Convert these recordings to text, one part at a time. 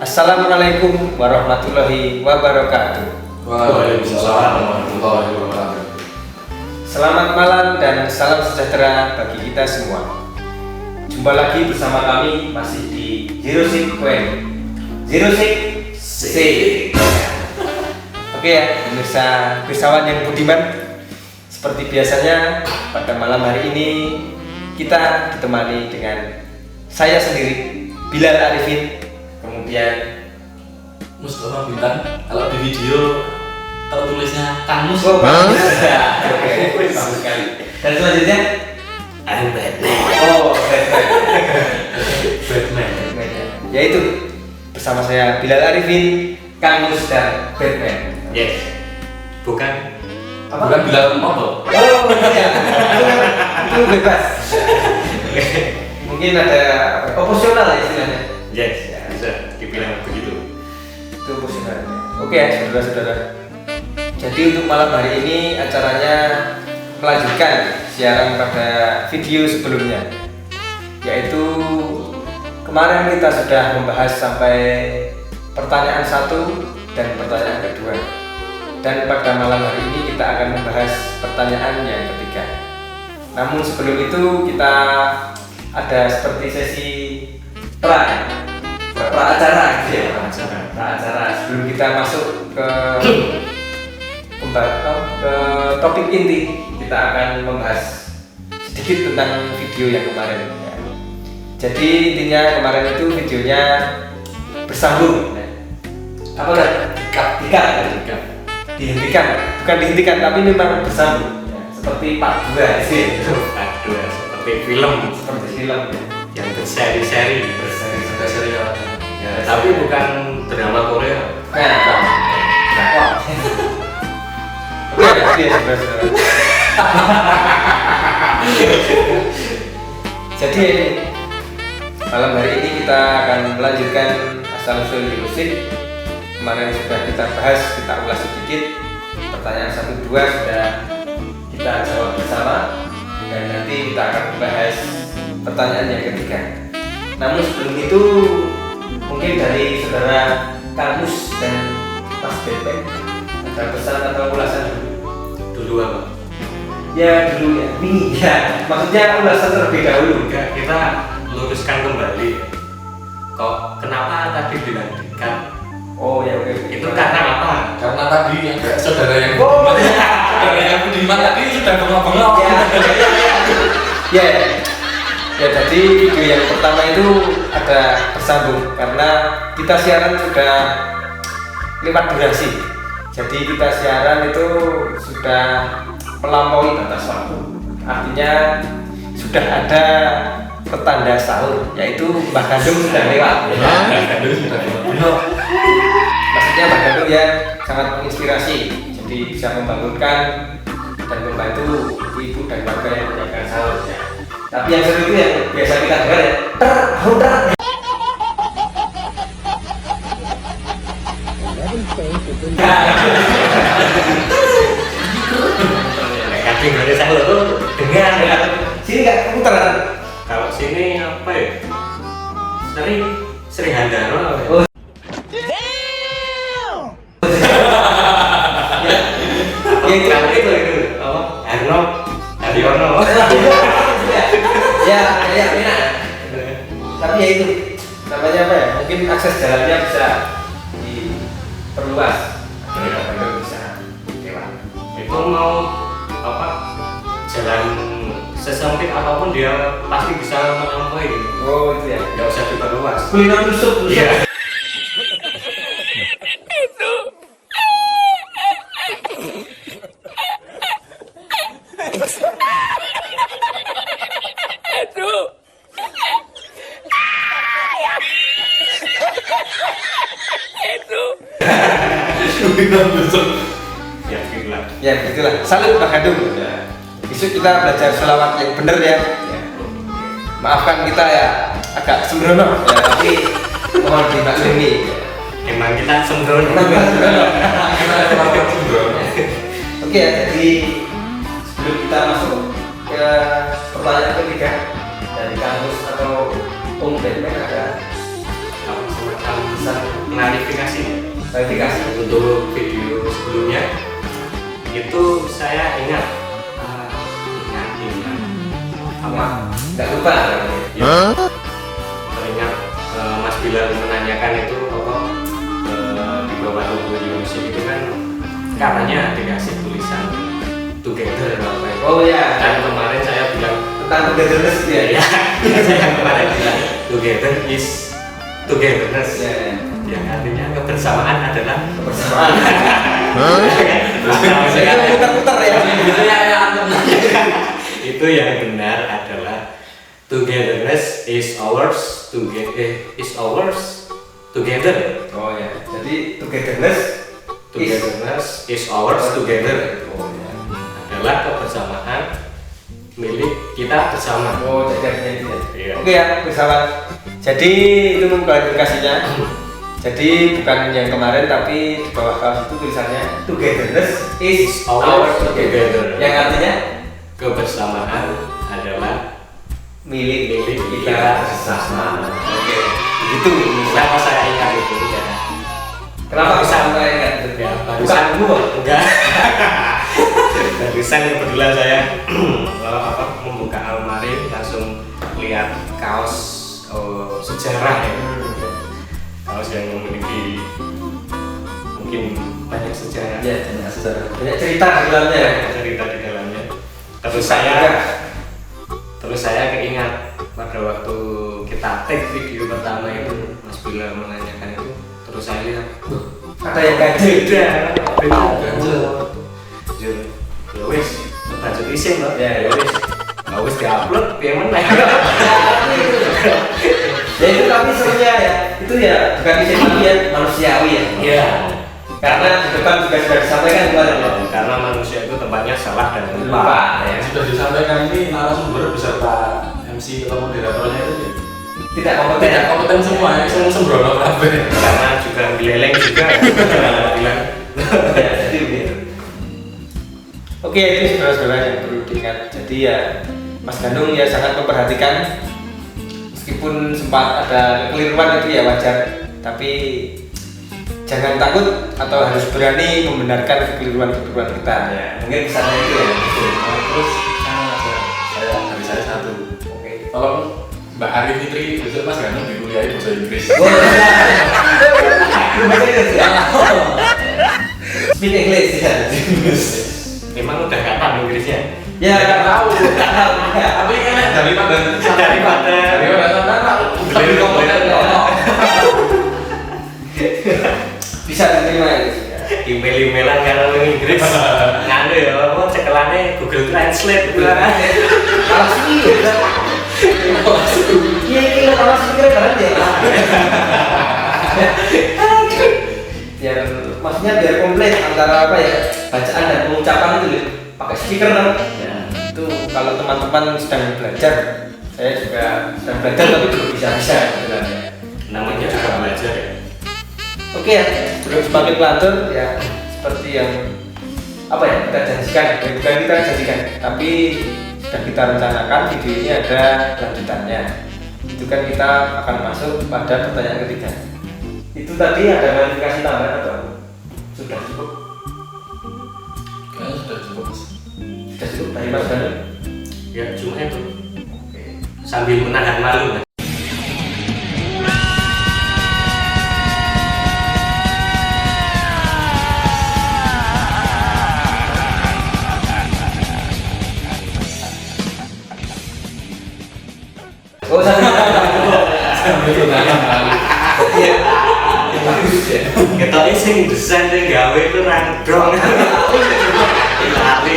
Assalamualaikum warahmatullahi wabarakatuh. Waalaikumsalam warahmatullahi wabarakatuh. Selamat malam dan salam sejahtera bagi kita semua. Jumpa lagi bersama kami masih di Zero Six Oke ya, pemirsa pesawat yang budiman. Seperti biasanya pada malam hari ini kita ditemani dengan saya sendiri, Bilal Arifin, kemudian Mustafa Bintang. Kalau di video tertulisnya Kang Mus. Oke, bagus sekali. Dan selanjutnya I'm Batman. Batman. Yaitu bersama saya Bilal Arifin, Kang Mus dan Batman. Yes. Bukan Bilal Motor. Iya. Itu bebas. Mungkin ada opsional ya istilahnya. Yes, bisa dibilang begitu. Itu opsional. Oke ya, saudara-saudara. Jadi untuk malam hari ini acaranya melanjutkan siaran pada video sebelumnya, yaitu kemarin kita sudah membahas sampai pertanyaan 1 dan pertanyaan kedua, dan pada malam hari ini kita akan membahas pertanyaan yang ketiga. Namun sebelum itu kita ada seperti sesi pra acara sebelum kita masuk ke topik inti. Kita akan membahas sedikit tentang video yang kemarin ya. Jadi intinya kemarin itu videonya bersambung dihentikan, bukan dihentikan tapi memang bersambung ya. Seperti part 2 sih. Seperti film Ya. yang berseri-seri ya, tapi bukan drama Korea. Oke, ya, saudara-saudara. Jadi malam hari ini kita akan melanjutkan asal-usul musik. Kemarin sudah kita bahas, kita ulas sedikit. Pertanyaan 1, 2 sudah kita jawab bersama, dan nanti kita akan membahas pertanyaan yang ketiga. Namun sebelum itu, mungkin dari saudara Kamus dan Mas Bebek ada pesan atau ulasan Dulu apa? ya dulu ya, ini ya, maksudnya ulasan terlebih dahulu. Enggak, kita luruskan kembali. Kok kenapa tadi dilanjutkan? Oh ya, oke. Itu karena apa? Karena tadi yang saudara yang saudara yang budiman tadi sudah bengok-bengok. Ya, jadi video yang pertama itu ada bersambung karena kita siaran sudah lewat durasi. Jadi kita siaran itu sudah melampaui batas waktu. Artinya sudah ada petanda sahur, yaitu Mbak Gandum sudah lewat. Maksudnya Mbak Gandum ya sangat menginspirasi. Jadi bisa membangunkan dan membantu ibu dan warga yang menjaga sahur. Ya. Tapi yang seru itu yang biasa kita dengar ya, Kadang dari sahur dengan sini nggak keputeran. kalau sini apa ya? Sri Handaro. Oh. Ya itu apa? Haryono. ya enak. Tapi ya itu namanya apa ya? Mungkin akses jalannya bisa diperluas. Bisa lewat. Itu mau apa? Jalan sesempit apapun dia pasti bisa melampaui gitu. Oh itu ya. Nggak usah diperluas. Kuliner tusuk. Iya. Ya begitulah. Salut Pak Gandum. Besok kita belajar selawat yang bener ya. Maafkan kita ya agak sembrono ya, tapi mohon dimaklumi. Emang kita sembrono. Oke ya, jadi sebelum kita masuk ke pertanyaan ketiga dari kampus atau Batman ada Semacam pesan Klarifikasi. Untuk video sebelumnya itu saya ingat apa? Nggak lupa. Ya, teringat Mas Bilal menanyakan itu apa di bawah logo Indonesia itu kan katanya dikasih tulisan together apa itu. Oh ya. Dan kemarin saya bilang Tentang togetherness ya. ya, saya kemarin bilang together is togetherness. Ya. Yang artinya kebersamaan adalah Kebersamaan. Saya Saya putar-putar ya. Gitu ya, itu yang benar adalah togetherness is ours together. Oh ya. Jadi togetherness Is ours together Oh ya. adalah kebersamaan milik kita bersama. Oh, jadi artinya itu ya. Iya. Oke ya, bersama. Jadi itu klarifikasinya. Jadi bukan yang kemarin tapi di bawah kaos itu tulisannya togetherness is Our ours together. Yang artinya Kebersamaan adalah milik milik kita bersama. Oke. Begitu. Kenapa saya ingat itu ya? Kenapa bisa sampai ingat itu? Ya, Bukan barusan gua. enggak. Barusan kebetulan saya membuka almari langsung lihat kaos sejarah ya. Kaos yang memiliki mungkin banyak sejarah. Ya, banyak cerita di dalamnya ya. Banyak cerita di dalamnya. Terus saya keingat pada waktu kita take video pertama itu Mas Bilal menanyakan itu, terus saya lihat Ada yang ganjil. ganjel. Ya wis, baju isin loh. Ya, wis. Ya wis diupload piye meneh. Ya itu tapi sebenarnya ya itu ya bukan bisa tapi ya manusiawi ya. Iya. Karena di depan juga sudah disampaikan kemarin ya. Karena manusia itu tempatnya salah dan lupa. Lupa ya. Sudah disampaikan ini narasumber beserta MC atau moderatornya itu ya. Tidak kompeten. Tidak kompeten semua ya, semua sembrono kabeh. Karena juga geleleng juga ya. Bilang. Ya, jadi begitu. Oke, itu saudara-saudara yang perlu diingat. Jadi ya Mas Gandung ya sangat memperhatikan meskipun sempat ada kekeliruan itu ya wajar, tapi jangan takut atau harus berani membenarkan kekeliruan-kekeliruan kita ya. Mungkin misalnya itu ya. Terus dari saya satu. Oke. Tolong Mbak Arif Fitri besok Mas Gandung dikuliahi bahasa Inggris. Oh, bahasa Inggris ya. Speak English ya. Memang udah nggak tahu Inggrisnya. Ya nggak tahu. Tapi kan daripada Lebih kompeten. Bisa diterima ya. Email-emailan karena Inggris. Nganu ya, apa cekelannya Google Translate. Kalau sih ya. Iya, kalau sih kira-kira ya. Biar maksudnya biar komplit antara apa ya bacaan dan pengucapan itu ya. Pakai speaker kan? Ya, itu kalau teman-teman sedang belajar, saya juga sedang belajar tapi belum bisa sebenarnya. Namanya juga belajar ya. Oke ya, belum semakin lanjut ya seperti yang apa ya kita janjikan, bukan kita janjikan, tapi sudah kita rencanakan video ini ada lanjutannya. Itu kan kita akan masuk pada pertanyaan ketiga. Itu tadi ada klarifikasi tambahan atau sudah cukup? Kayaknya sudah cukup. Sudah cukup dari Mas Gandung? Ya cuma itu Oke. sambil menahan malu. Oh sambil Iya. Bagus ya. Kita sing desain sing gawe itu randong. Lari.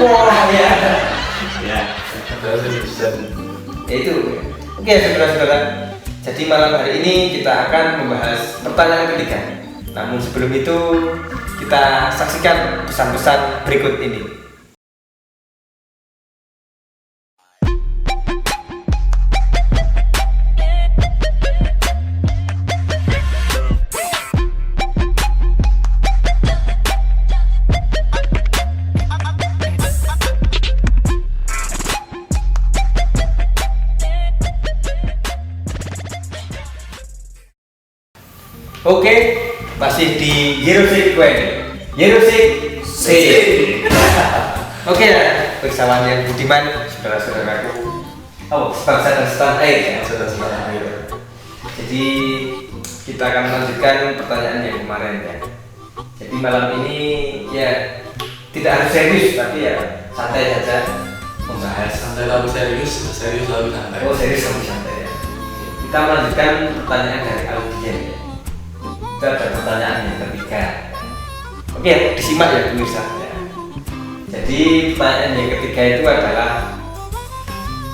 Wah ya. Ya. Ya itu. Oke saudara-saudara. Jadi malam hari ini kita akan membahas pertanyaan ketiga. Namun sebelum itu kita saksikan pesan-pesan berikut ini. Oke, masih di Yerusik C. Oke ya, bersamaan yang budiman, saudara-saudaraku. Oh, sebangsa dan setanah air ya, saudara-saudara air. Jadi kita akan melanjutkan pertanyaan yang kemarin ya. Jadi malam ini ya tidak harus serius, tapi ya santai saja membahas. Santai tapi serius, serius tapi santai. Oh, serius tapi santai ya. Kita melanjutkan pertanyaan dari audien ya. Kita ada pertanyaan yang ketiga. Oke, disimak ya pemirsa ya. Jadi pertanyaan yang ketiga itu adalah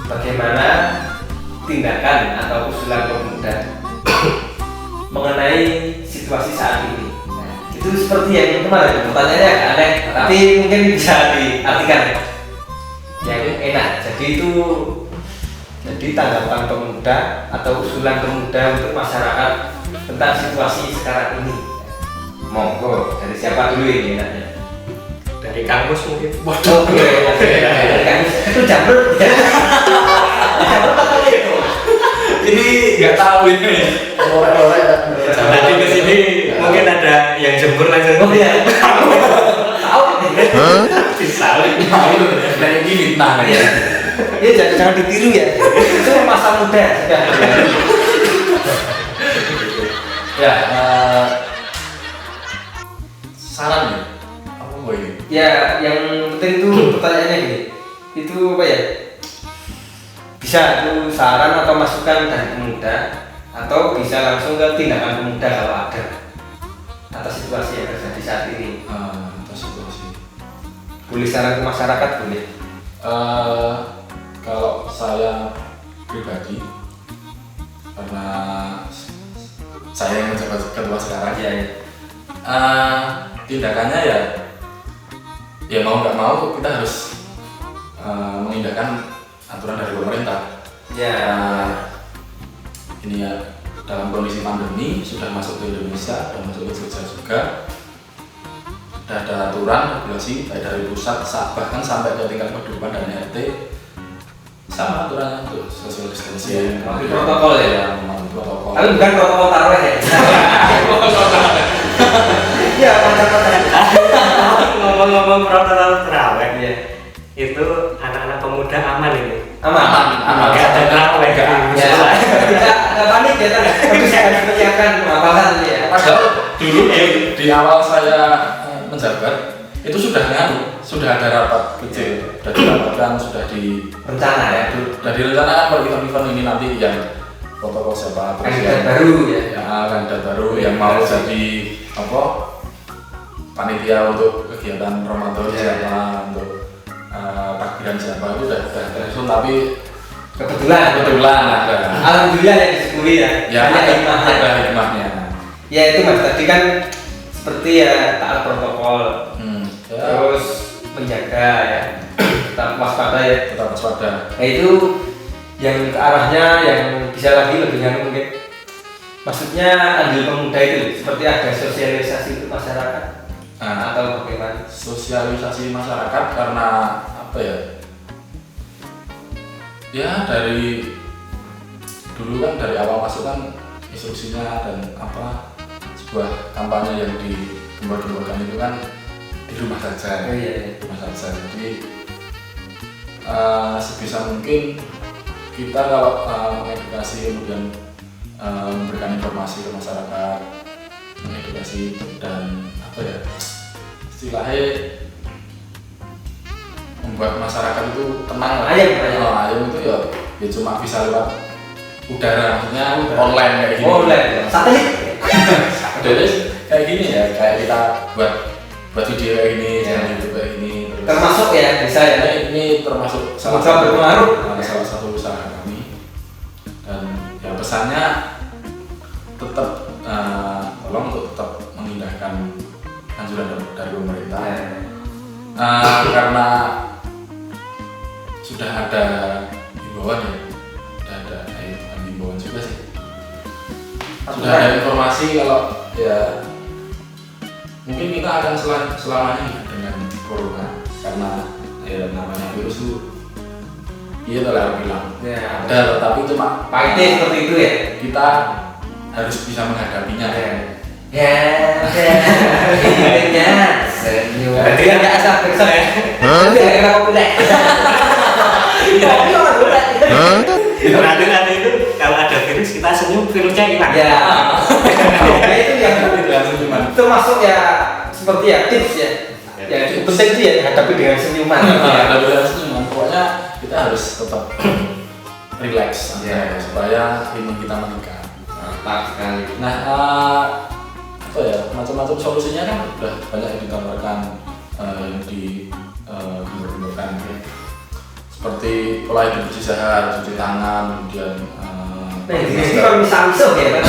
bagaimana tindakan atau usulan pemuda mengenai situasi saat ini. Nah, itu seperti yang kemarin pertanyaannya agak aneh, tapi mungkin bisa diartikan yang enak. Jadi tanggapan pemuda atau usulan pemuda untuk masyarakat tentang situasi sekarang ini. Monggo, dari siapa dulu ini enaknya? Dari kampus mungkin. Waduh, itu jamrut ya. Jamrut apa itu? Ini nggak tahu ini. Nanti ke sini mungkin ada yang jemur langsung. Oh iya. Tahu? Bisa. Kayak gini, nah ya. Ya jangan ditiru ya. Itu masa muda sudah. Ya, saran ya? Apa boy? Ya, yang penting itu pertanyaannya gini. Itu apa ya? Bisa itu saran atau masukan dari pemuda, atau bisa langsung ke tindakan pemuda kalau ada atas situasi yang terjadi saat ini. Atas situasi. Boleh saran ke masyarakat boleh. Kalau saya pribadi, karena saya yang menjabat ketua sekarang, Ya, ya. tindakannya ya mau nggak mau kita harus mengindahkan aturan dari pemerintah. Ya. Ini ya dalam kondisi pandemi sudah masuk ke Indonesia dan masuk ke Jogja juga. Sudah ada aturan regulasi baik dari pusat bahkan sampai ke tingkat kedudukan dan RT sama aturannya untuk social distancing. Mematuhi protokol ya. Mematuhi protokol. Tapi bukan protokol taruh ya. Iya, macam-macam. Ngomong-ngomong protokol terawih Ya. itu anak-anak pemuda aman ini. Aman. Nggak ada terawih. Ya. Nggak panik ya, tapi saya harus menyiapkan pengawalan ya. Padahal dulu di awal saya menjabat itu sudah ada rapat kecil, sudah dirapatkan, sudah Rencana ya. direncanakan per event-event ini nanti yang protokol siapa terus Kandidat baru ya. kandidat baru yang mau jadi panitia untuk kegiatan Ramadan siapa, untuk takbiran siapa itu sudah tersusun, tapi Kebetulan ada. Alhamdulillah yang disyukuri ya. Ada hikmahnya. Ya itu mas, tadi kan seperti ya taat protokol, terus menjaga ya, tetap waspada ya. Tetap waspada. Nah itu yang ke arahnya yang bisa lagi lebih nyambung mungkin. Maksudnya andil pemuda itu seperti ada sosialisasi untuk masyarakat atau bagaimana? Sosialisasi masyarakat karena apa ya? Ya dari dulu kan dari awal masuk kan instruksinya dan sebuah kampanye yang digembar-gemborkan itu kan di rumah saja. Oh, iya. Di rumah saja. Jadi sebisa mungkin kita kalau mengedukasi kemudian memberikan informasi ke masyarakat, mengedukasi dan istilahnya membuat masyarakat itu tenang. Ayam itu ya cuma bisa lewat udara, maksudnya online kayak gini. Online, satelit. Jadi kayak gini ya, kayak kita buat video kayak gini, channel YouTube kayak gini. Termasuk ya bisa ya. Ini termasuk salah satu usaha kami. Dan ya pesannya tetap tolong untuk tetap mengindahkan anjuran dari pemerintah. Karena sudah ada himbauan ya, bukan himbauan juga sih. Sudah ada informasi kalau ya mungkin kita akan selamanya dengan corona karena ya namanya virus itu telah bilang ada, tetapi cuma pahitnya seperti itu ya. Kita harus bisa menghadapinya. Ya, akhirnya senyum. Dia nggak asal besar ya. Dia nggak kena populer. Nanti itu kalau ada virus kita senyum, virusnya hilang. Ya, nah itu yang itu masuk ya seperti ya tips ya. Ya cukup penting sih ya hadapi dengan senyuman. Hadapi dengan senyuman. Pokoknya kita harus tetap relax supaya imun kita meningkat. Mantap sekali. Nah, apa ya, macam-macam solusinya kan udah banyak yang ditawarkan yang digembar-gemborkan ya. Seperti pola hidup bersih sehat, cuci tangan, kemudian Ini kalau misal-misal ya kan.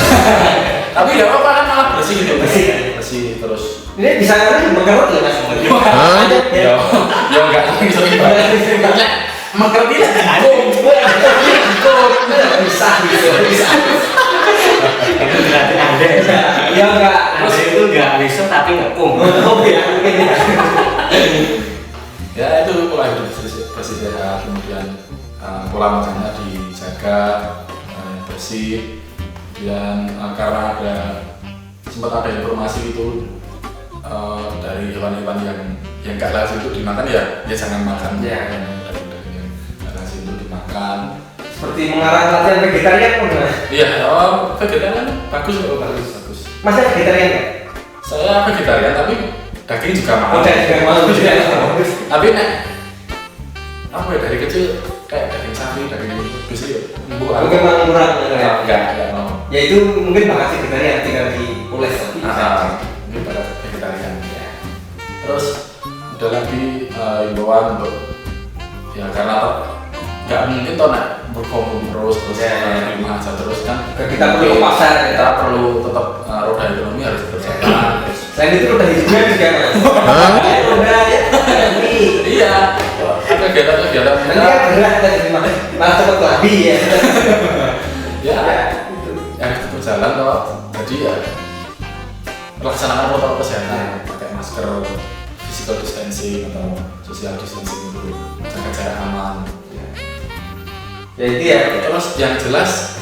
tapi nggak apa-apa kan, malah bersih gitu, bersih terus. Ini bisa ngerti mengerut ya mas. Ya enggak bisa banyak mengerti lah. Bisa. Itu berarti Anda Ya enggak. Anda itu nggak besok tapi ngepung. Ya itu pola hidup bersih sehat, kemudian pola makannya dijaga bersih, dan karena sempat ada informasi itu dari hewan-hewan yang nggak lazim itu dimakan, ya jangan makan. Ya. Daging-daging yang nggak lazim itu dimakan. Seperti mengarah latihan vegetarian pun. Iya, vegetarian bagus. Masnya vegetarian ya? Saya vegetarian tapi daging juga mau. Tapi nek apa ya, dari kecil kayak daging sapi, daging bis itu Aku memang murah enggak mau. Ya itu mungkin bakat vegetarian tinggal diules tapi Ini pada vegetarian. Terus ada lagi himbauan untuk ya, karena nggak mungkin toh nak berkomun terus di rumah aja terus kan. Kita perlu ke pasar, kita perlu tetap roda ekonomi harus berjalan. Selain itu roda hidupnya juga mas. Roda ya. Iya. Ada kegiatan-kegiatan Nanti kan berat tadi malah cepet lagi ya. Ya, harus berjalan toh. Jadi ya melaksanakan protokol kesehatan, pakai masker, physical distancing atau social distancing itu, jaga jarak aman. Ya itu ya. Terus yang jelas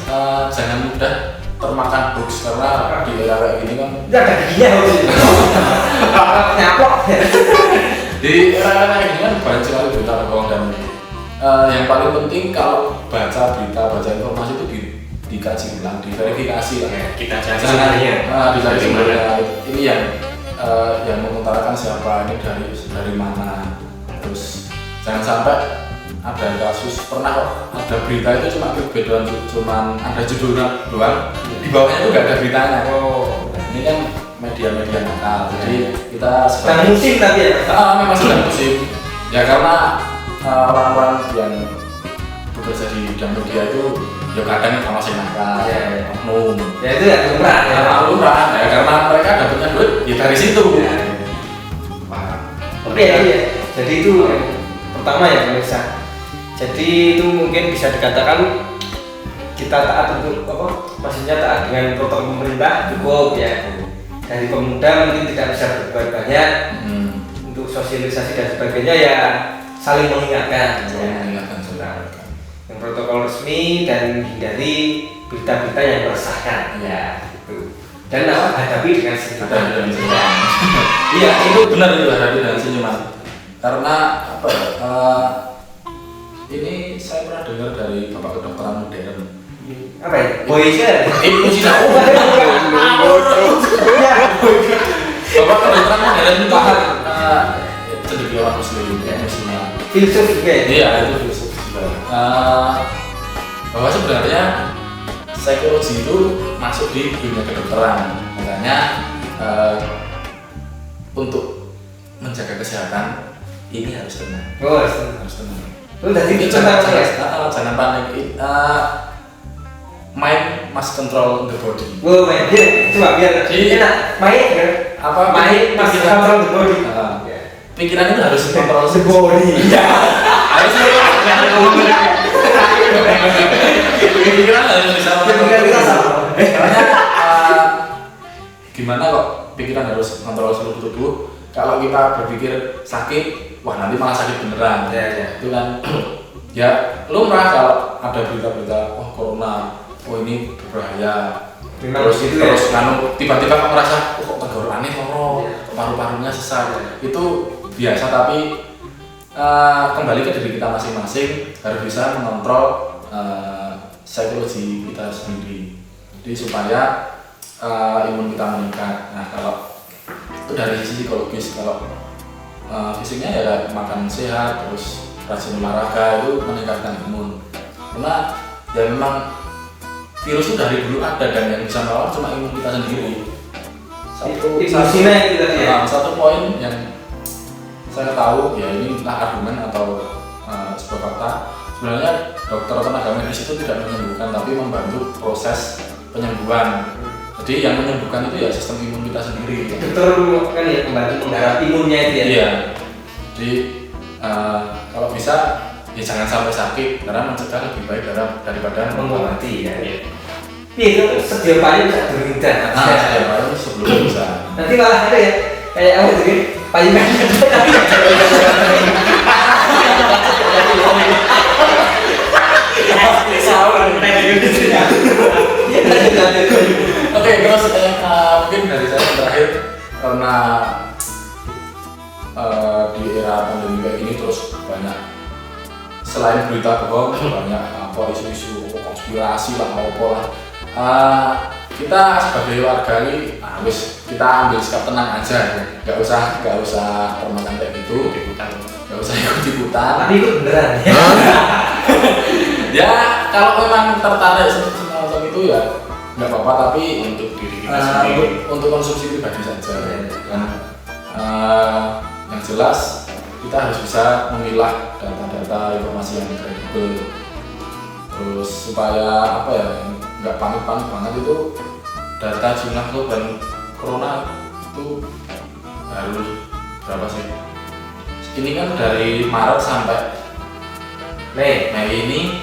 jangan mudah termakan hoax, karena di era kayak gini kan Itu ada giginya harus itu. Nyaplok. di era kayak gini kan banyak sekali berita bohong, dan yang paling penting kalau baca berita, baca informasi itu dikaji ulang, diverifikasi lah. Kita cari Jangan sumbernya. dicari sumbernya. Ini yang mengutarakan siapa, ini dari mana. Terus jangan sampai ada kasus, pernah kok ada berita itu cuma clickbait doang, cuma ada judulnya doang, di bawahnya itu nggak ada beritanya. Ini kan media-media nakal, jadi kita Sedang musim tapi ya. memang sedang musim. Ya karena orang-orang yang bekerja di bidang media itu ya kadang masih nakal, oknum. Ya itu ya lumrah ya. Lumrah, ya karena mereka dapatnya duit ya dari situ. Oke ya. Jadi itu yang pertama ya pemirsa. Jadi itu mungkin bisa dikatakan kita taat untuk apa? Maksudnya taat dengan protokol pemerintah cukup ya. Dari pemuda mungkin tidak bisa berbuat banyak untuk sosialisasi dan sebagainya, ya saling mengingatkan. Yang protokol resmi dan hindari berita-berita yang meresahkan. Ya gitu. Dan hadapi dengan senyuman. Iya, itu benar, itu hadapi dengan senyuman. Karena apa ya? Ini saya pernah dengar dari bapak kedokteran modern. Apa ya? Boyke. Ibnu Sina. Bapak kedokteran modern itu cendekiawan muslim, muslimah. Filsuf juga. Iya, itu filsuf juga. Bahwa sebenarnya psikologi itu masuk di dunia kedokteran. Makanya untuk menjaga kesehatan ini harus tenang. Harus tenang. Lu tadi Jangan panik. Mind must control the body. Main coba biar enak. Main kan? Apa? Main must control the body. Pikiran itu harus kontrol The body. harus pikiran harus bisa kontrol. Karena gimana kok pikiran harus kontrol seluruh tubuh? Kalau kita berpikir sakit, wah nanti malah sakit beneran. Ya. Itu kan ya lumrah kalau ada berita-berita corona oh ini berbahaya. Memang Terus gitu terus ya? tiba-tiba kamu merasa kok tenggorokannya loro, paru-parunya sesak. Itu biasa, tapi kembali ke diri kita masing-masing, harus bisa mengontrol psikologi kita sendiri. Jadi supaya imun kita meningkat. Nah, kalau itu dari sisi psikologis, kalau fisiknya ya makan sehat, terus rajin olahraga itu meningkatkan imun. Karena ya memang virus itu dari dulu ada, dan yang bisa melawan cuma imun kita sendiri. Satu poin yang saya tahu, ya ini entah argumen atau sebuah fakta, sebenarnya dokter atau tenaga medis itu tidak menyembuhkan, tapi membantu proses penyembuhan. Jadi yang menyembuhkan itu ya sistem imun kita sendiri. Dokter kan ya membantu menggarap imunnya itu ya? Iya. Jadi kalau bisa ya jangan sampai sakit, karena mencegah lebih baik daripada mengobati ya. Iya, itu sedia payung bisa berhindar. Sedia payung sebelum bisa. Nanti malah ada ya, kayak apa tuh kan, payungan. Oke, terus mungkin dari saya yang terakhir, karena di era pandemi kayak gini terus banyak, selain berita bohong, banyak isu-isu konspirasi lah, apa lah. Kita sebagai warga ini kita ambil sikap tenang aja, nggak usah termakan kayak gitu, nggak usah ikut-ikutan. Tapi itu beneran ya? Ya kalau memang tertarik semacam itu ya nggak apa-apa, tapi untuk diri kita sendiri, untuk konsumsi pribadi saja. Dan yang jelas kita harus bisa memilah data-data informasi yang kredibel, terus supaya apa ya, nggak panik-panik banget. Itu data jumlah korban corona itu baru berapa sih? Ini kan dari Maret sampai Mei ini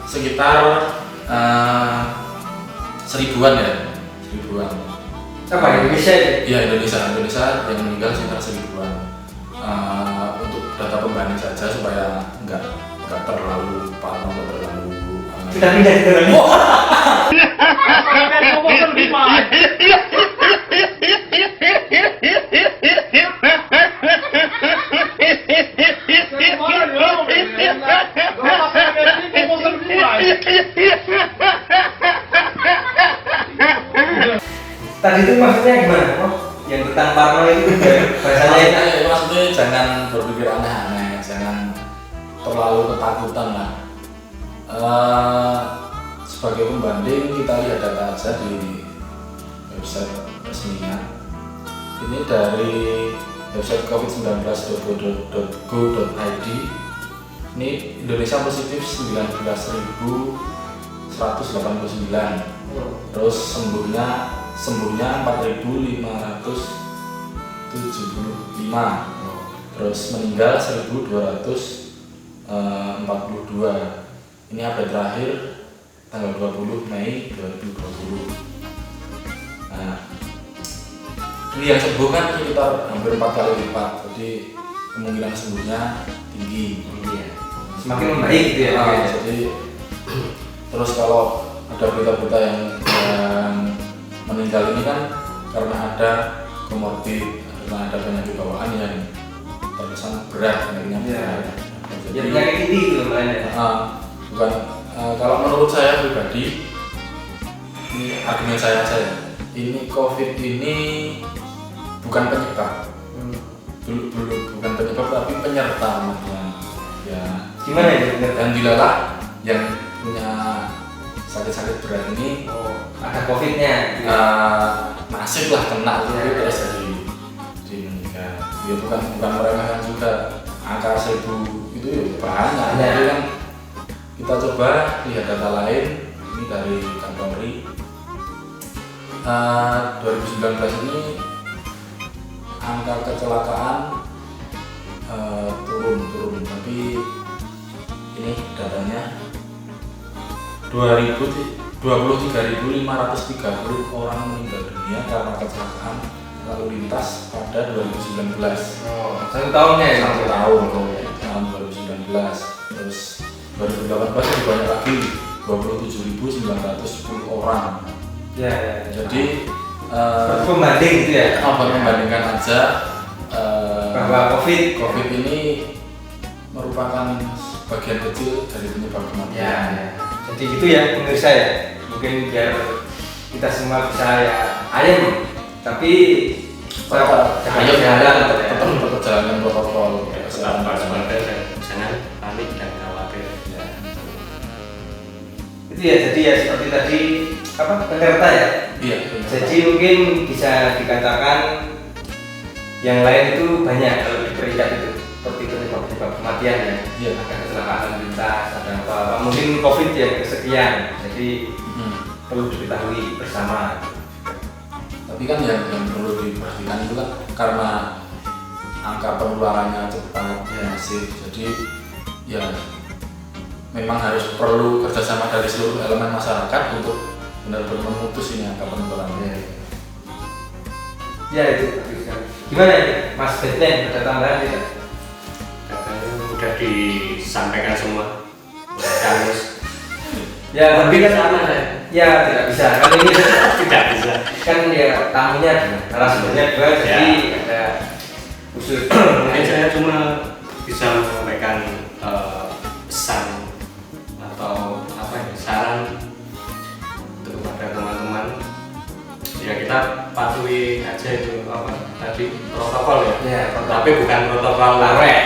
sekitar 1000-an ya, 1000-an. Apa Indonesia ya? Iya, Indonesia yang meninggal sekitar 1000-an. Untuk data pembanding saja supaya nggak terlalu parno, nggak terlalu kita pindah ke dalam. Tadi itu maksudnya gimana? Oh, yang tentang parno itu bahasanya maksudnya jangan berpikir aneh-aneh, jangan terlalu ketakutan lah. Sebagai pembanding kita lihat data aja di website resminya. Ini dari website covid19.go.id. Ini Indonesia positif 19.189, terus sembuhnya 4.575, terus meninggal 1.242. Ini update terakhir tanggal 20 Mei 2020. Nah, ini yang sembuh kan sekitar hampir 4 kali lipat, jadi kemungkinan sembuhnya tinggi. Semakin membaik gitu ya. Jadi terus kalau ada berita-berita yang meninggal ini kan karena ada komorbid, karena ada penyakit bawaan yang terkesan berat, penyakitnya berat. Ya penyakit ini gitu makanya. Bukan, kalau menurut saya pribadi, ini argumen saya aja, ini COVID ini bukan penyebab, bukan penyebab tapi penyerta namanya. Ya. Gimana ya? Dan dilalah yang punya sakit-sakit berat ini, ada COVID-nya. Masif lah kena itu terus jadi meninggal. Ya bukan meremehkan juga, angka 1000 itu ya banyak. Jadi kan kita coba lihat data lain, ini dari Kapolri. 2019 ini angka kecelakaan turun, tapi ini datanya 23.530 orang meninggal dunia karena kecelakaan lalu lintas pada 2019. Satu tahunnya ya? Tahun 2019. Terus 2018 lebih banyak lagi 27.910 orang. Ya, ya. Jadi pembanding gitu ya. Membandingkan aja Bahwa COVID ini merupakan bagian kecil dari penyebab kematian. ya, ya. Jadi gitu ya pemirsa ya. Mungkin biar kita semua bisa ya ayam, tapi Tetap tetap jalankan protokol Tetap kesehatan. waspada dan jangan panik dan khawatir. Ya. itu ya. Jadi ya seperti tadi penyerta ya. Iya. Jadi mungkin bisa dikatakan yang lain itu banyak kalau di peringkat itu, seperti penyebab kematian ya. Iya. Ada kecelakaan lalu lintas, ada apa, mungkin COVID yang kesekian. Jadi perlu diketahui bersama. Tapi kan yang perlu diperhatikan itu kan karena angka penularannya cepat, masif. Jadi ya memang harus perlu kerjasama dari seluruh elemen masyarakat untuk benar-benar memutus ini angka penularannya. Ya itu. Gimana ya, Mas Betlen, ada tambahan tidak? Katanya udah disampaikan semua. Kamus. Ya, tapi kan sama ya tidak bisa. Kan ini tidak bisa. kan ya tamunya narasumbernya dua, jadi ada khusus. Mungkin saya cuma bisa menyampaikan pesan atau saran untuk kepada teman-teman. Ya kita patuhi aja itu tadi protokol ya. Ya, Tapi bukan protokol Karek.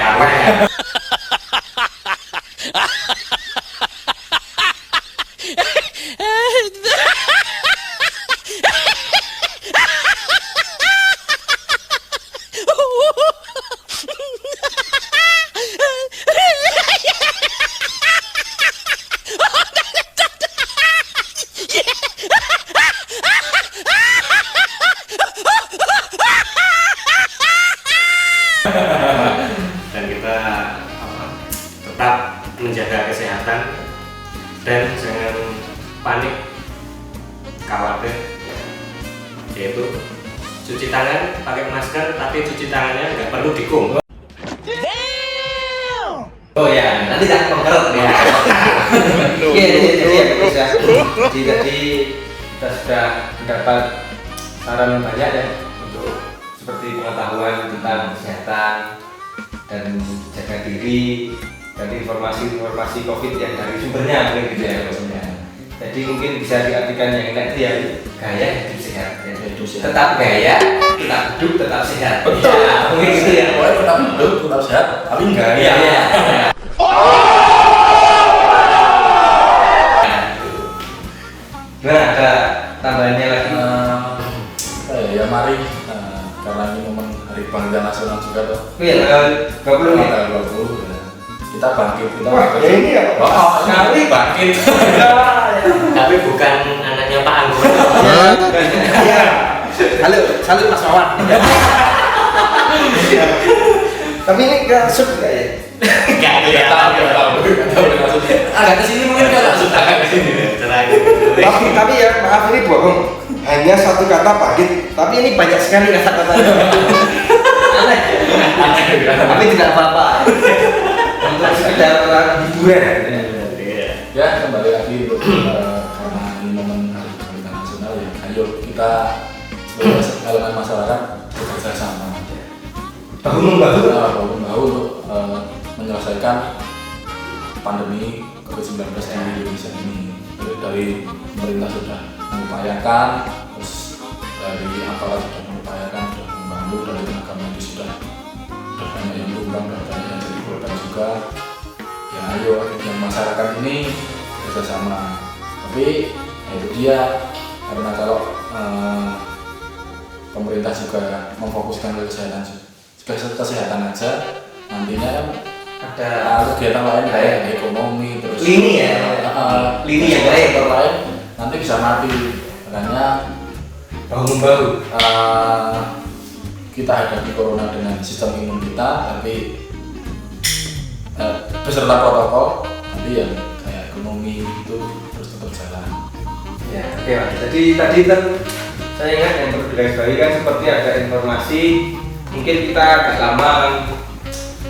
Dan kita tetap menjaga kesehatan dan jangan panik khawatir, yaitu cuci tangan pakai masker tapi cuci tangannya nggak perlu dikum. Oh ya, nanti tak mengkeret ya. Oke, jadi ya bisa. Jadi tadi kita sudah mendapat saran yang banyak ya untuk seperti pengetahuan tentang kesehatan dan jaga diri dan informasi COVID yang dari sumbernya mungkin gitu ya maksudnya. Jadi mungkin bisa diartikan yang enak itu ya gaya hidup sehat. Ya. Tetap gaya, tetap hidup, tetap sehat. Betul. Ya, mungkin gitu ya. Pokoknya tetap hidup, tetap sehat, tapi enggak Iya. ya. Gimana, ada tambahannya lagi? Ya mari karena ini momen Hari Kebangkitan Nasional juga tuh. Iya, 20 nih. Tanggal 20 ya. Kita bangkit, kita Wah, bangkit. ya ini ya. Oh, sekali bangkit. Tapi bukan anaknya Pak Anggun. Iya. Salut Mas Wawan. Tapi ini nggak sup nggak ya? Nggak Nggak tahu maksudnya. Agak kesini mungkin nggak langsung agak kesini. Tapi ya maaf ini bohong. Hanya satu kata bangkit, tapi ini banyak sekali kata-katanya. Aneh. Tapi tidak apa-apa. Untuk sekedar hiburan. Ya kembali lagi untuk karena ini momen Hari Kebangkitan Nasional ya. Ayo kita sebagai elemen masyarakat bekerja sama. Bahu membahu. Bahu untuk menyelesaikan pandemi COVID-19 di Indonesia ini. Jadi dari pemerintah sudah mengupayakan, terus dari aparat sudah mengupayakan, sudah membantu, dari tenaga medis sudah banyak yang tumbang dan banyak yang jadi korban juga. Ya ayo yang masyarakat ini bekerjasama. Tapi ya itu dia, karena kalau pemerintah juga memfokuskan ke kesehatan aja, nantinya kan Ada kegiatan lain kayak ekonomi terus lini ya. Lini yang lain. sektor lain nanti bisa mati. Makanya bahu membahu. kita hadapi corona dengan sistem imun kita, tapi beserta protokol nanti yang kayak ekonomi itu terus tetap jalan. Ya, oke Mas. Jadi tadi kan saya ingat yang perlu digarisbawahi kan seperti ada informasi mungkin kita agak lama kan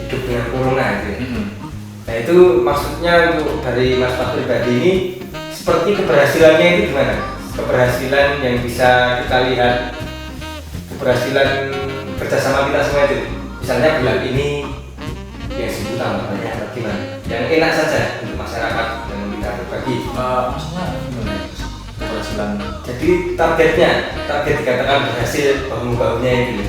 hidup dengan corona gitu. Nah itu maksudnya untuk dari Mas Pak pribadi ini seperti keberhasilannya itu gimana? Keberhasilan yang bisa kita lihat, keberhasilan kerjasama kita semua itu. Misalnya bulan ini ya sebulan banyak atau gimana? Yang enak saja untuk masyarakat yang kita berbagi. Maksudnya gimana? Keberhasilan. Jadi target dikatakan berhasil bahu-bahunya itu.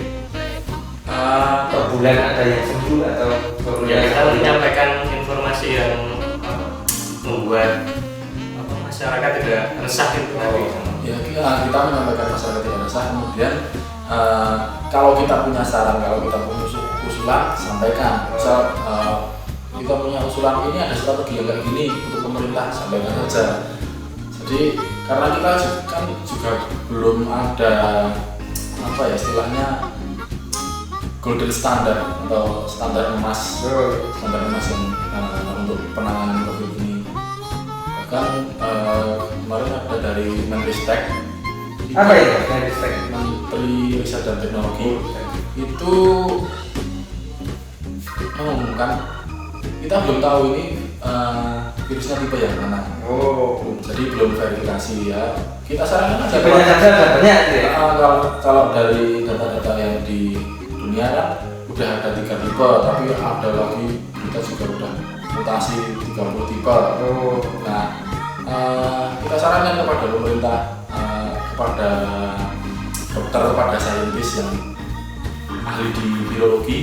Per bulan ada yang sembuh atau per bulan Ya, kita menyampaikan informasi yang membuat masyarakat tidak resah itu tadi. Ya, kita menyampaikan masyarakat tidak resah. Kemudian kalau kita punya saran, kalau kita punya usulan, sampaikan. Misal kita punya usulan ini ada strategi yang kayak gini untuk pemerintah, sampaikan saja. Jadi karena kita kan juga belum ada apa ya istilahnya golden standard atau standar emas yang untuk penanganan COVID ini. Bahkan kemarin ada dari Menristek. apa itu Menristek? Menteri Riset dan Teknologi itu mengumumkan kita belum tahu ini virusnya tipe yang mana. Jadi belum verifikasi ya. Kita sarankan aja. Tipenya saja ada banyak gitu ya. Kalau dari data-data yang di dunia kan udah ada 3 tipe, tapi ada lagi kita juga udah mutasi 30 tipe. Nah, kita sarankan kepada pemerintah, kepada dokter, kepada saintis yang ahli di virologi.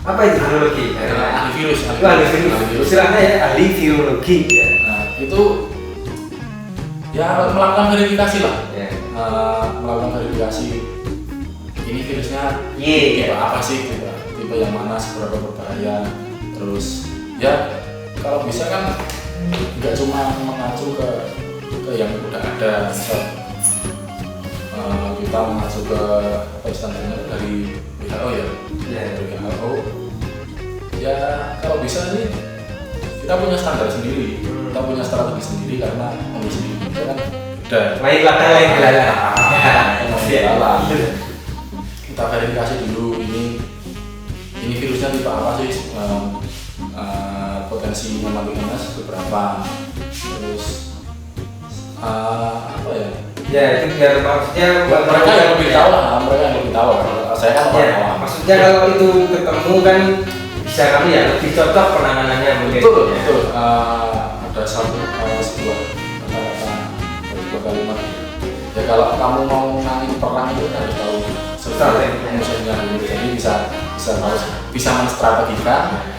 Apa itu virologi? Ahli virus. Istilahnya ya ahli virologi. Ya. Nah, itu ya melakukan verifikasi lah. Ya. Melakukan verifikasi ini virusnya Iya. tipe apa sih, tipe yang mana, seberapa berbahaya. Terus ya kalau bisa kan nggak cuma mengacu ke yang udah ada. Misal kita mengacu ke apa standarnya dari WHO ya. Dari WHO ya kalau bisa sih kita punya standar sendiri, kita punya strategi sendiri karena kondisi ini kan udah Lain belakang lain belakang. Kita verifikasi dulu ini virusnya tipe apa sih, potensi mematikannya seberapa, terus apa ya? Ya itu biar maksudnya Mereka yang lebih tahu lah, saya kan orang Ya, awam. maksudnya kalau itu ketemu kan bisa kami ya lebih cocok penanganannya mungkin. Betul. Ada sebuah kalimat. Ya kalau kamu mau menangani perang itu harus tahu musuhnya dulu. Jadi bisa menstrategikan,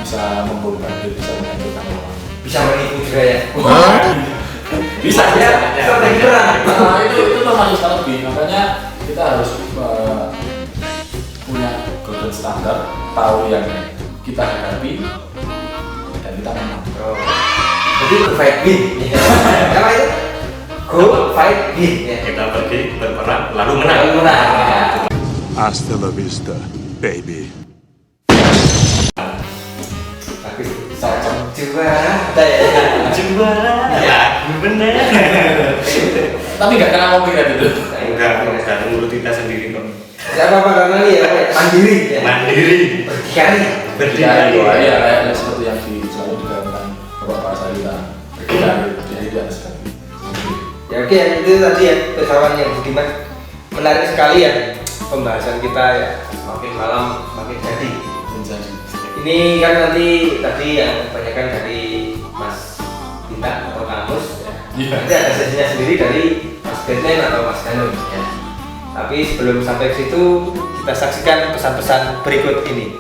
bisa membombardir, bisa menghancurkan orang. Bisa menipu juga ya. Bisa. Strategi perang. Nah, itu termasuk strategi. Makanya kita harus punya golden standard, tahu yang kita hadapi dan kita menang. Jadi go fight win. Apa itu? Go fight win. Ya. Kita pergi berperang lalu menang. Hasta la vista, baby. Tapi socok juara. Juara. Ya, benar. Tapi nggak kena kopi kan itu. Enggak, mulut kita sendiri kok. Siapa apa karena ini ya mandiri. Ya. Mandiri. Berdikari. Berdikari. Ya, kayak seperti yang selalu dikatakan Bapak Sarita. Berdikari, jadi dia sekali. Ya oke, itu tadi ya kawan yang Budiman, menarik sekali ya pembahasan kita ya, semakin malam makin jadi. Menjadi. Ini kan nanti tadi yang kebanyakan dari Mas Bintang atau Kamus ya. Iya. Nanti ada sesinya sendiri dari Mas Beten atau Mas Danun ya. Tapi sebelum sampai ke situ kita saksikan pesan-pesan berikut ini.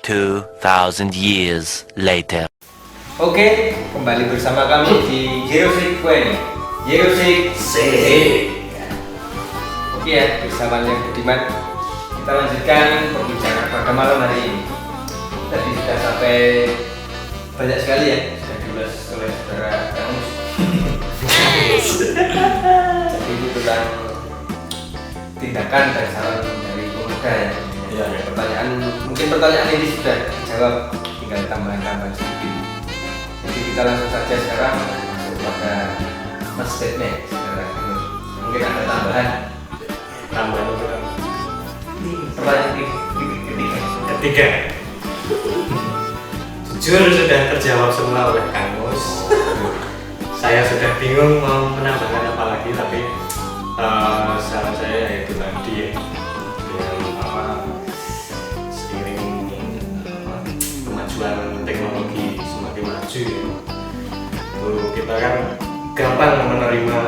2,000 years later. Oke, kembali bersama kami di Jerosik Oke ya, bersama yang Budiman kita lanjutkan perbincangan pada malam hari ini. Tadi sudah sampai banyak sekali ya, sudah diulas oleh saudara Kamus. Jadi itu tentang tindakan dan saran dari pemuda ya. Iya. Mungkin pertanyaan ini sudah dijawab, tinggal tambahan-tambahan sedikit. Jadi kita langsung saja sekarang masuk pada Mas Batman sekarang. Mungkin ada tambahan. Tambahan itu kan. Pertanyaan Ketiga. Jujur sudah terjawab semua oleh Kang Mus. saya sudah bingung mau menambahkan apa lagi, tapi saran saya yaitu tadi ya, dengan seiring kemajuan teknologi semakin maju ya, tuh kita kan gampang menerima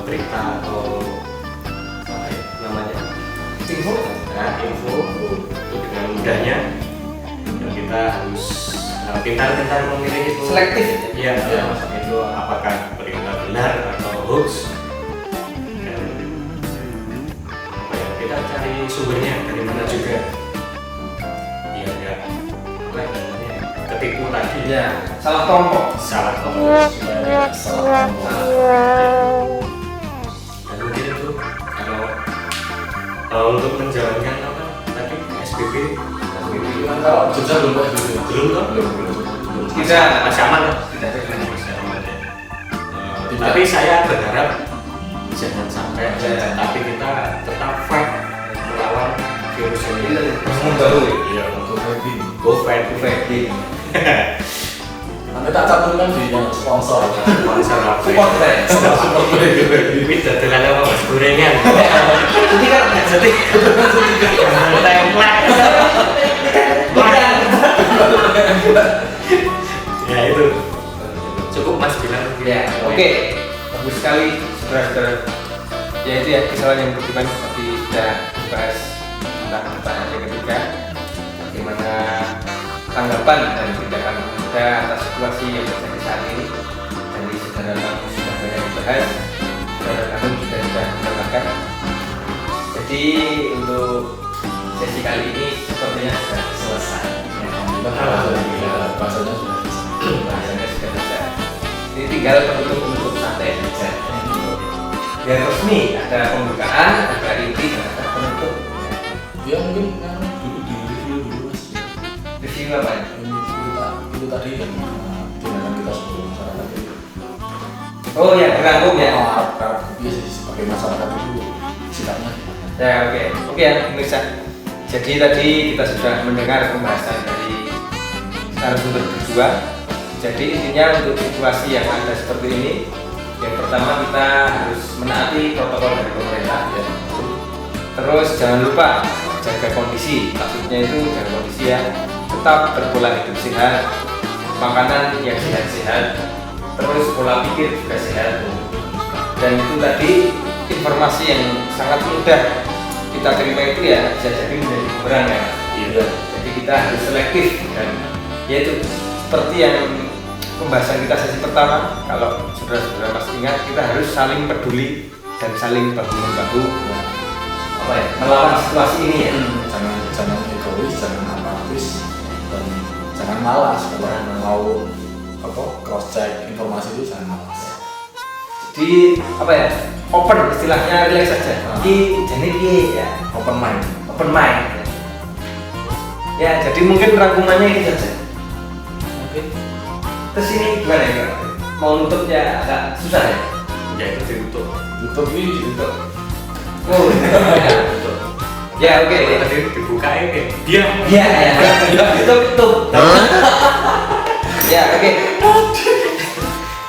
berita atau apa ya namanya info itu dengan mudahnya, dan kita harus pintar-pintar memilih itu Selektif. ya, itu apakah berita benar atau hoax, dan apa ya, kita cari sumbernya dari mana juga, ya enggak apa ya namanya, ketipu tadi Ya, salah tombol. salah supaya tidak salah ngomong. dan mungkin itu kalau untuk menjalankan apa tadi SBB itu kan Kalau Jogja belum Pak, belum toh? belum. Tidak. Masih aman kan? Tidak. Masih aman ya. Tidak. Tapi saya berharap jangan sampai, Ya. tapi kita tetap fight melawan virus Ini ini. pertemuan baru ya. Iya, Untuk wedding. go fight, Wedding. Nanti tak cantumkan di yang sponsor. sponsor apa? Support saya. Support wedding. Ini dadelan apa mas gorengan? Jadi kan Jadi template. Ya itu cukup mas bilang. ya, oke. Bagus sekali saudara-saudara. Ya itu ya kesalahan yang berkembang seperti sudah dibahas tentang pertanyaan yang ketiga. Bagaimana tanggapan dan tindakan kita atas situasi yang terjadi saat ini. Dari saudara Markus sudah banyak dibahas, saudara Hanum juga sudah menambahkan. Jadi untuk sesi kali ini sepertinya sudah selesai. Ya, Alhamdulillah bahasanya sudah bisa. bahasanya sudah bisa. Ini tinggal penutup santai saja. Biar resmi ada pembukaan, ada inti, dan ada penutup. Ya mungkin kan dulu di review dulu mas. Review apa ya? Itu tadi yang tindakan kita sebagai masyarakat itu. Oh ya, berangkum ya. Iya sih sebagai masyarakat itu sikapnya. Ya oke ya pemirsa. Jadi tadi kita sudah mendengar pembahasan dari narasumber berdua. Jadi intinya untuk situasi yang ada seperti ini, yang pertama kita harus menaati protokol dari pemerintah ya. Terus jangan lupa jaga kondisi, maksudnya itu jaga kondisi ya. Tetap berpola hidup sehat, makanan yang sehat-sehat, terus pola pikir juga sehat. Dan itu tadi informasi yang sangat mudah kita terima itu ya bisa jadi menjadi bumerang ya. Iya. Jadi kita harus selektif dan yaitu seperti yang pembahasan kita sesi pertama, kalau saudara-saudara masih ingat, kita harus saling peduli dan saling bahu-membahu apa ya, melawan situasi ini ya. Jangan egois, jangan apatis, dan jangan malas kalau mau cross check informasi itu jangan malas. Jadi apa ya, open istilahnya, relax saja. Ini jadi ya, Open mind. open mind. Ya, jadi mungkin rangkumannya ini saja. Oke. Terus ini gimana ya? Mau nutupnya agak susah ya? Ya itu ditutup. Tutup ini ditutup. Oh, ya oke. Tadi dibuka ini. Dia. Ya, tutup. Ya, oke.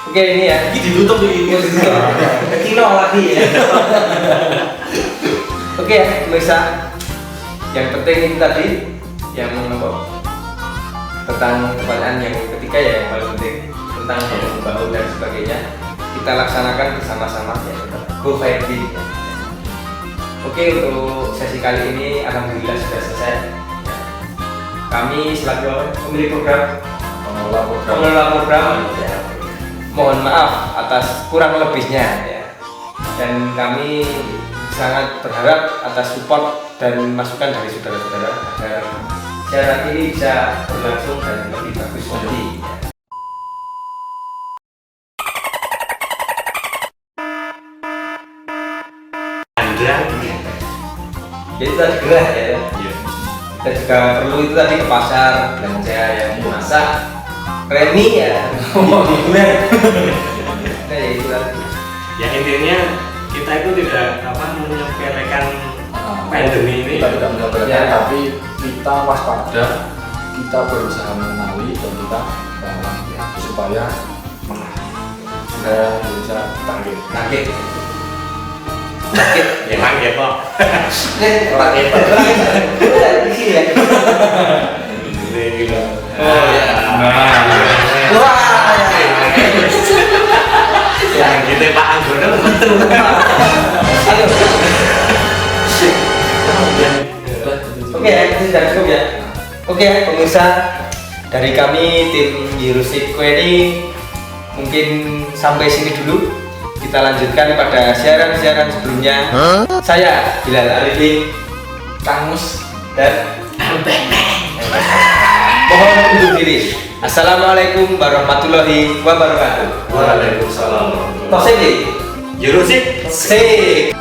Oke ini ya. Ini ditutup ini. Kilo lagi ya. Oke ya, pemirsa. Yang penting itu tadi yang tentang pertanyaan yang ketiga ya, yang paling penting tentang bahu dan sebagainya kita laksanakan bersama-sama ya, tetap go fighting. Oke, untuk sesi kali ini alhamdulillah sudah selesai. Kami selaku pemilik program, pengelola program ya, mohon maaf atas kurang lebihnya ya. Dan kami sangat berharap atas support dan masukan dari saudara-saudara agar siaran ini bisa berlangsung dan lebih bagus lagi. Jadi tadi gerah ya. Iya. Kita juga perlu itu tadi ke pasar belanja yang masak. Remi ya. Nah ya itu tadi. Ya intinya kita itu tidak menyepelekan pandemi ini. Kita tidak menyepelekan, Ya. tapi kita waspada, kita berusaha mengenali dan kita supaya menang. bahasa Indonesia tangkit. Tangkit. Tangkit. Ya tangkit kok. Orang hebat. Di sini ya. Oh ya. Wah. Yang gitu Pak Anggono betul. Ayo. Oke, itu sudah cukup ya. Oke, pemirsa, dari kami tim Hirosiko ini mungkin sampai sini dulu. Kita lanjutkan pada siaran-siaran sebelumnya. Saya Bilal Arifin, Kang Mus. dan mohon undur diri. Assalamualaikum warahmatullahi wabarakatuh. Waalaikumsalam. Tosik. Jurusik. Sik.